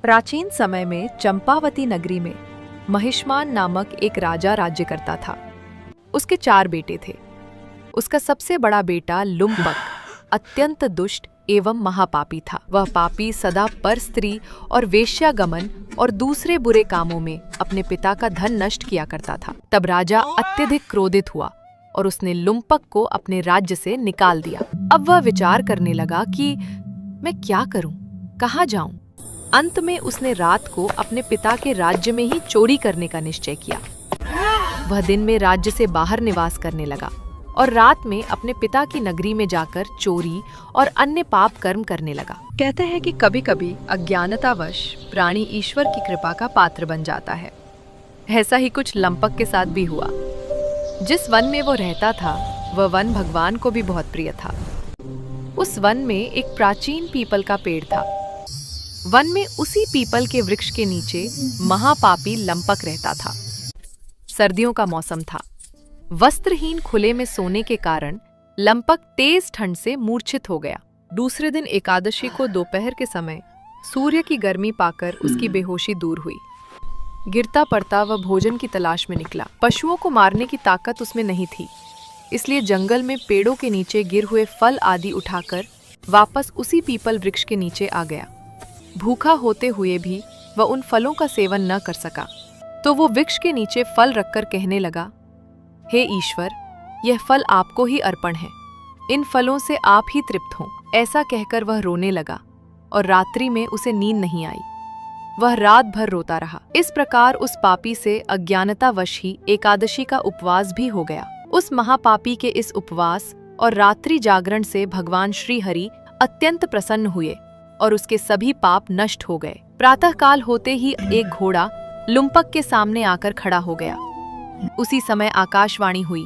प्राचीन समय में चंपावती नगरी में महिष्मान नामक एक राजा राज्य करता था। उसके 4 बेटे थे। उसका सबसे बड़ा बेटा लुम्पक अत्यंत दुष्ट एवं महापापी था। वह पापी सदा पर स्त्री और वेश्यागमन और दूसरे बुरे कामों में अपने पिता का धन नष्ट किया करता था। तब राजा अत्यधिक क्रोधित हुआ और उसने लुम्पक को अपने राज्य से निकाल दिया। अब वह विचार करने लगा कि मैं क्या करूं, कहाँ जाऊं। अंत में उसने रात को अपने पिता के राज्य में ही चोरी करने का निश्चय किया। वह दिन में राज्य से बाहर निवास करने लगा और रात में अपने पिता की नगरी में जाकर चोरी और अन्य पाप कर्म करने लगा। कहते हैं कि कभी कभी अज्ञानतावश प्राणी ईश्वर की कृपा का पात्र बन जाता है। ऐसा ही कुछ लुम्पक के साथ भी हुआ। जिस वन में वो रहता था वह वन भगवान को भी बहुत प्रिय था। उस वन में एक प्राचीन पीपल का पेड़ था। वन में उसी पीपल के वृक्ष के नीचे महापापी लुम्पक रहता था। सर्दियों का मौसम था। वस्त्रहीन खुले में सोने के कारण लुम्पक तेज ठंड से मूर्छित हो गया। दूसरे दिन एकादशी को दोपहर के समय सूर्य की गर्मी पाकर उसकी बेहोशी दूर हुई। गिरता पड़ता वह भोजन की तलाश में निकला। पशुओं को मारने की ताकत उसमें नहीं थी, इसलिए जंगल में पेड़ों के नीचे गिर हुए फल आदि उठाकर वापस उसी पीपल वृक्ष के नीचे आ गया। भूखा होते हुए भी वह उन फलों का सेवन न कर सका, तो वो वृक्ष के नीचे फल रखकर कहने लगा, हे ईश्वर, यह फल आपको ही अर्पण है, इन फलों से आप ही तृप्त हों। ऐसा कहकर वह रोने लगा और रात्रि में उसे नींद नहीं आई। वह रात भर रोता रहा। इस प्रकार उस पापी से अज्ञानतावश ही एकादशी का उपवास भी हो गया। उस महापापी के इस उपवास और रात्रि जागरण से भगवान श्री हरि अत्यंत प्रसन्न हुए और उसके सभी पाप नष्ट हो गए। प्रातःकाल होते ही एक घोड़ा लुम्पक के सामने आकर खड़ा हो गया। उसी समय आकाशवाणी हुई,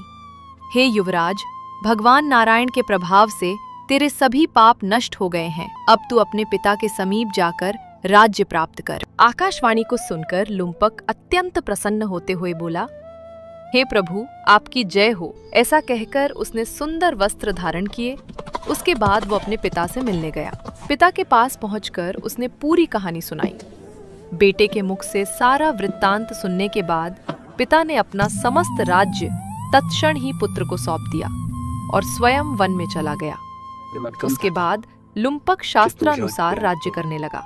हे युवराज, भगवान नारायण के प्रभाव से तेरे सभी पाप नष्ट हो गए हैं। अब तू अपने पिता के समीप जाकर राज्य प्राप्त कर। आकाशवाणी को सुनकर लुम्पक अत्यंत प्रसन्न होते हुए बोला, हे प्रभु, आपकी जय हो। ऐसा कहकर उसने सुंदर वस्त्र धारण किए। उसके बाद वो अपने पिता से मिलने गया। पिता के पास पहुंचकर उसने पूरी कहानी सुनाई। बेटे के मुख से सारा वृत्तांत सुनने के बाद पिता ने अपना समस्त राज्य तत्क्षण ही पुत्र को सौंप दिया और स्वयं वन में चला गया। उसके बाद लुम्पक शास्त्रानुसार राज्य करने लगा।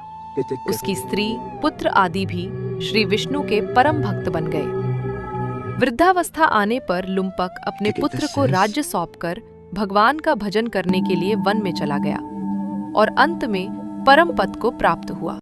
उसकी स्त्री, पुत्र आदि भी श्री विष्णु के परम भक्त बन गए। वृद्धावस्था आने पर लुम्पक अपने पुत्र को राज्य सौंपकर भगवान का भजन करने के लिए वन में चला गया और अंत में परम पद को प्राप्त हुआ।